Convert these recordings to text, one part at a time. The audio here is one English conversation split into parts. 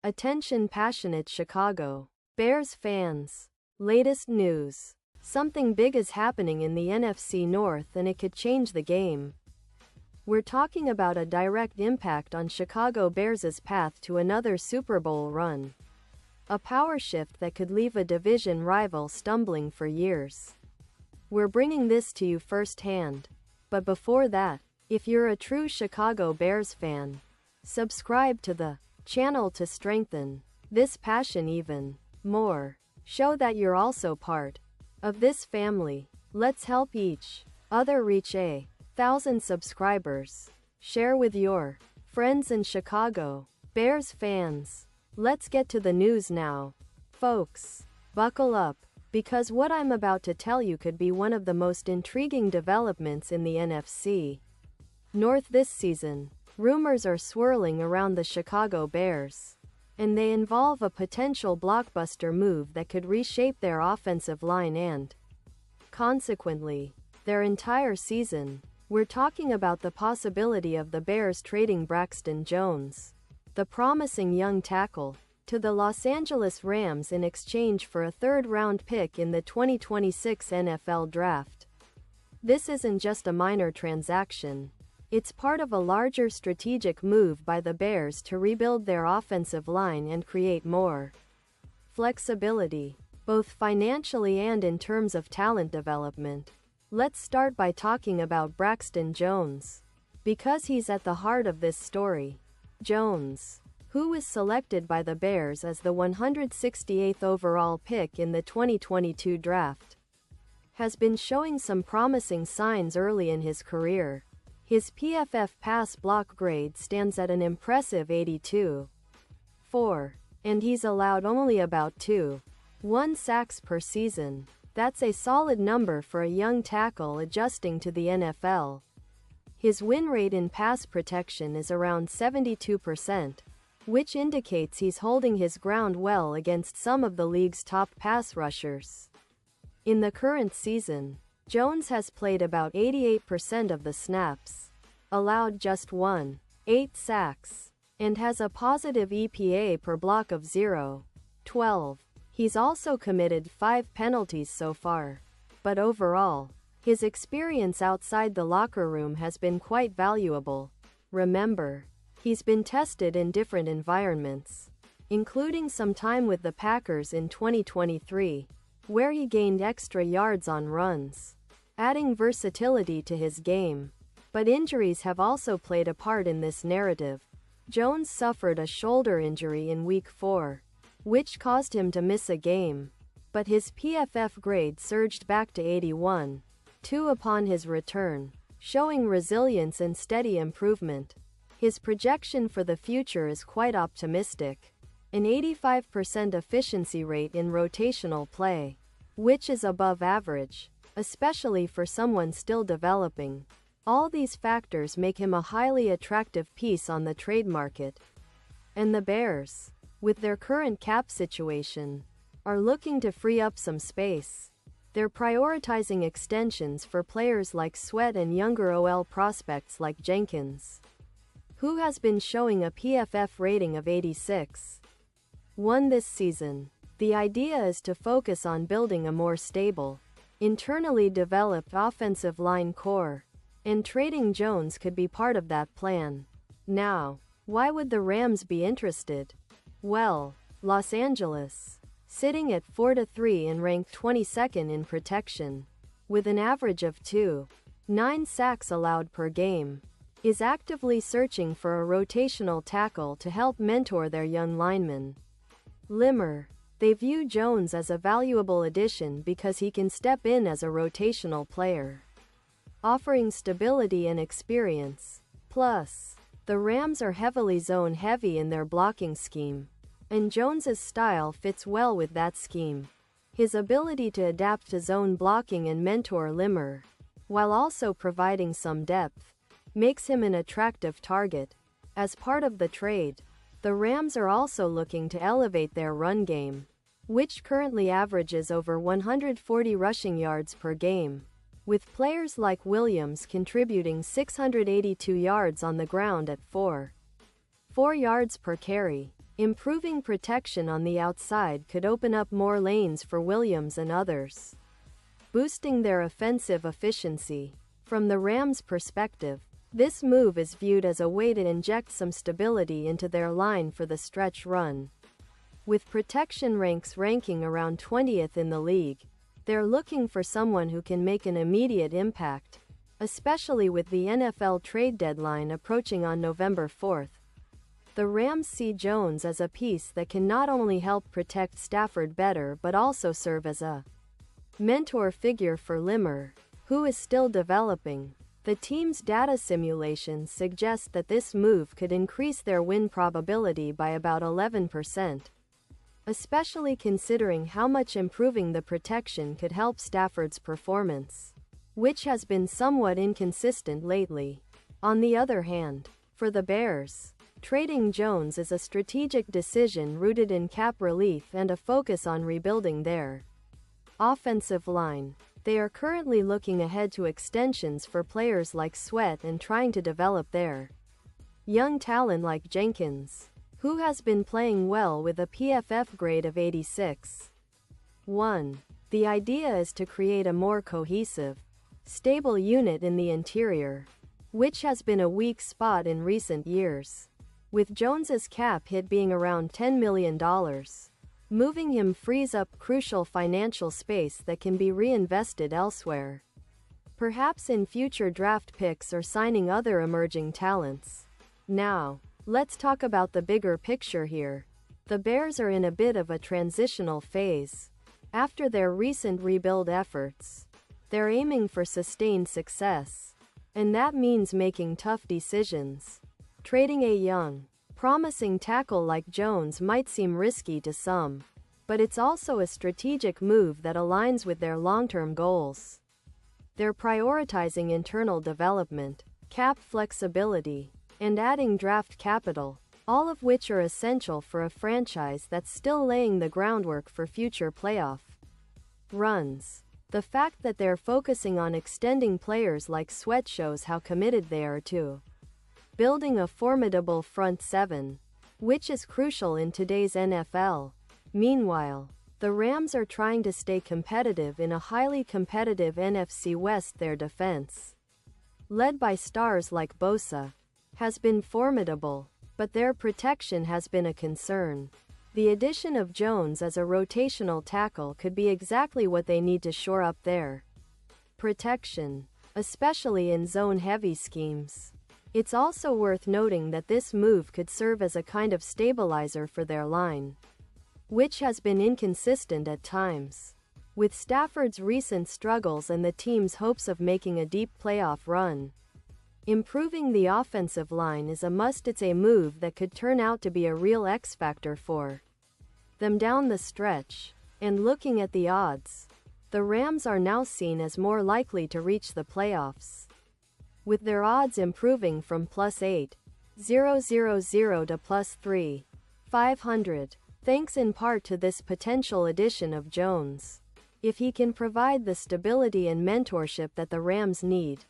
Attention passionate Chicago Bears fans. Latest news. Something big is happening in the NFC North and it could change the game. We're talking about a direct impact on Chicago Bears' path to another Super Bowl run. A power shift that could leave a division rival stumbling for years. We're bringing this to you firsthand. But before that, if you're a true Chicago Bears fan, subscribe to the channel to strengthen this passion even more. Show that you're also part of this family. Let's help each other reach 1,000 subscribers. Share with your friends and Chicago Bears fans. Let's get to the news now. Folks, buckle up, because what I'm about to tell you could be one of the most intriguing developments in the NFC North this season. Rumors are swirling around the Chicago Bears, and they involve a potential blockbuster move that could reshape their offensive line and, consequently, their entire season. We're talking about the possibility of the Bears trading Braxton Jones, the promising young tackle, to the Los Angeles Rams in exchange for a third-round pick in the 2026 NFL Draft. This isn't just a minor transaction. It's part of a larger strategic move by the Bears to rebuild their offensive line and create more flexibility, both financially and in terms of talent development. Let's start by talking about Braxton Jones, because he's at the heart of this story. Jones, who was selected by the Bears as the 168th overall pick in the 2022 draft, has been showing some promising signs early in his career. His PFF pass block grade stands at an impressive 82.4, and he's allowed only about 2.1 sacks per season. That's a solid number for a young tackle adjusting to the NFL. His win rate in pass protection is around 72%, which indicates he's holding his ground well against some of the league's top pass rushers. In the current season, Jones has played about 88% of the snaps, allowed just 1.8 sacks, and has a positive EPA per block of 0.12. He's also committed 5 penalties so far. But overall, his experience outside the locker room has been quite valuable. Remember, he's been tested in different environments, including some time with the Packers in 2023, where he gained extra yards on runs, adding versatility to his game. But injuries have also played a part in this narrative. Jones suffered a shoulder injury in Week 4, which caused him to miss a game, but his PFF grade surged back to 81.2 upon his return, showing resilience and steady improvement. His projection for the future is quite optimistic, an 85% efficiency rate in rotational play, which is above average, especially for someone still developing. All these factors make him a highly attractive piece on the trade market. And the Bears, with their current cap situation, are looking to free up some space. They're prioritizing extensions for players like Sweat and younger OL prospects like Jenkins, who has been showing a PFF rating of 86.1 this season. The idea is to focus on building a more stable, internally developed offensive line core, and trading Jones could be part of that plan. Now, why would the Rams be interested? Well, Los Angeles, sitting at 4-3 and ranked 22nd in protection, with an average of 2.9 sacks allowed per game, is actively searching for a rotational tackle to help mentor their young lineman. Limmer. They view Jones as a valuable addition because he can step in as a rotational player, offering stability and experience. Plus, the Rams are heavily zone-heavy in their blocking scheme, and Jones's style fits well with that scheme. His ability to adapt to zone blocking and mentor Limmer, while also providing some depth, makes him an attractive target. As part of the trade, the Rams are also looking to elevate their run game, which currently averages over 140 rushing yards per game, with players like Williams contributing 682 yards on the ground at 4 yards per carry. Improving protection on the outside could open up more lanes for Williams and others, boosting their offensive efficiency. From the Rams' perspective, this move is viewed as a way to inject some stability into their line for the stretch run. With protection ranks ranking around 20th in the league, they're looking for someone who can make an immediate impact, especially with the NFL trade deadline approaching on November 4th. The Rams see Jones as a piece that can not only help protect Stafford better but also serve as a mentor figure for Limmer, who is still developing. The team's data simulations suggest that this move could increase their win probability by about 11%, especially considering how much improving the protection could help Stafford's performance, which has been somewhat inconsistent lately. On the other hand, for the Bears, trading Jones is a strategic decision rooted in cap relief and a focus on rebuilding their offensive line. They are currently looking ahead to extensions for players like Sweat and trying to develop their young talent like Jenkins, who has been playing well with a PFF grade of 86. 1. The idea is to create a more cohesive, stable unit in the interior, which has been a weak spot in recent years, with Jones's cap hit being around $10 million. Moving him frees up crucial financial space that can be reinvested elsewhere, perhaps in future draft picks or signing other emerging talents. Now, let's talk about the bigger picture here. The Bears are in a bit of a transitional phase. After their recent rebuild efforts, they're aiming for sustained success, and that means making tough decisions. Trading a young, promising tackle like Jones might seem risky to some, but it's also a strategic move that aligns with their long-term goals. They're prioritizing internal development, cap flexibility, and adding draft capital, all of which are essential for a franchise that's still laying the groundwork for future playoff runs. The fact that they're focusing on extending players like Sweat shows how committed they are to building a formidable front seven, which is crucial in today's NFL. Meanwhile, the Rams are trying to stay competitive in a highly competitive NFC West. Their defense, led by stars like Bosa, has been formidable, but their protection has been a concern. The addition of Jones as a rotational tackle could be exactly what they need to shore up their protection, especially in zone-heavy schemes. It's also worth noting that this move could serve as a kind of stabilizer for their line, which has been inconsistent at times. With Stafford's recent struggles and the team's hopes of making a deep playoff run, improving the offensive line is a must. It's a move that could turn out to be a real X-factor for them down the stretch. And looking at the odds, the Rams are now seen as more likely to reach the playoffs, with their odds improving from +8,000 to +3,500, thanks in part to this potential addition of Jones. If he can provide the stability and mentorship that the Rams need,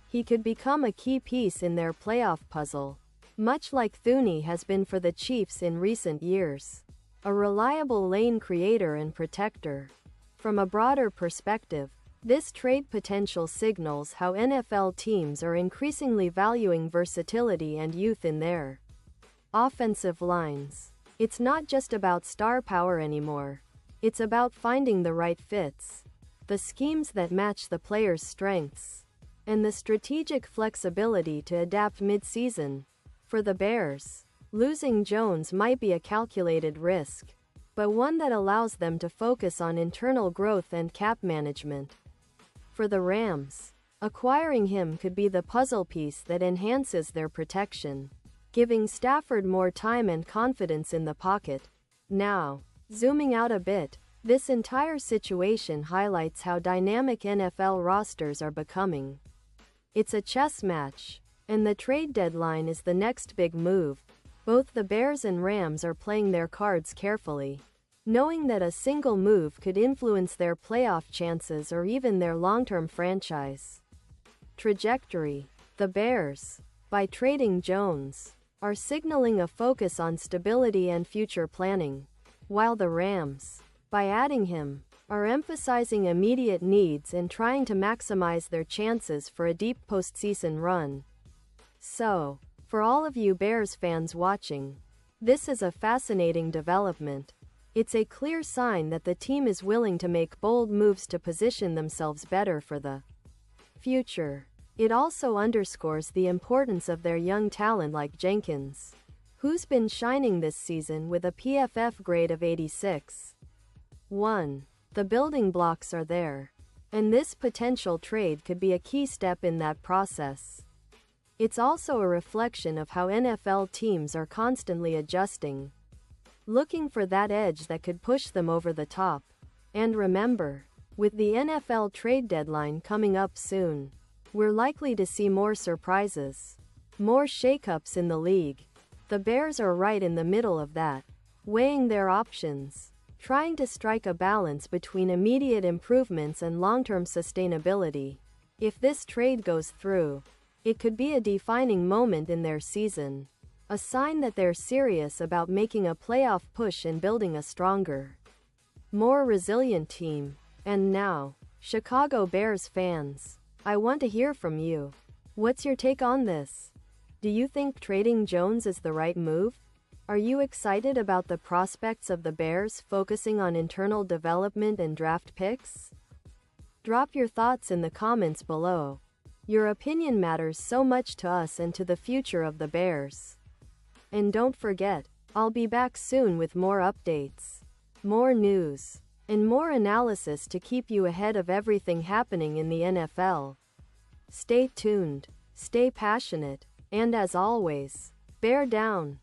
he could become a key piece in their playoff puzzle, much like Thuney has been for the Chiefs in recent years. A reliable lane creator and protector. From a broader perspective, this trade potential signals how NFL teams are increasingly valuing versatility and youth in their offensive lines. It's not just about star power anymore. It's about finding the right fits, the schemes that match the player's strengths, and the strategic flexibility to adapt mid-season. For the Bears, losing Jones might be a calculated risk, but one that allows them to focus on internal growth and cap management. For the Rams, acquiring him could be the puzzle piece that enhances their protection, giving Stafford more time and confidence in the pocket. Now, zooming out a bit, this entire situation highlights how dynamic NFL rosters are becoming. It's a chess match, and the trade deadline is the next big move. Both the Bears and Rams are playing their cards carefully, knowing that a single move could influence their playoff chances or even their long-term franchise trajectory. The Bears, by trading Jones, are signaling a focus on stability and future planning, while the Rams, by adding him, are emphasizing immediate needs and trying to maximize their chances for a deep postseason run. So, for all of you Bears fans watching, this is a fascinating development. It's a clear sign that the team is willing to make bold moves to position themselves better for the future. It also underscores the importance of their young talent like Jenkins, who's been shining this season with a PFF grade of 86. 1. The building blocks are there, and this potential trade could be a key step in that process. It's also a reflection of how NFL teams are constantly adjusting, looking for that edge that could push them over the top. And remember, with the NFL trade deadline coming up soon, we're likely to see more surprises, more shakeups in the league. The Bears are right in the middle of that, weighing their options, trying to strike a balance between immediate improvements and long-term sustainability. If this trade goes through, it could be a defining moment in their season, a sign that they're serious about making a playoff push and building a stronger, more resilient team. And now, Chicago Bears fans, I want to hear from you. What's your take on this? Do you think trading Jones is the right move? Are you excited about the prospects of the Bears focusing on internal development and draft picks? Drop your thoughts in the comments below. Your opinion matters so much to us and to the future of the Bears. And don't forget, I'll be back soon with more updates, more news, and more analysis to keep you ahead of everything happening in the NFL. Stay tuned, stay passionate, and as always, bear down.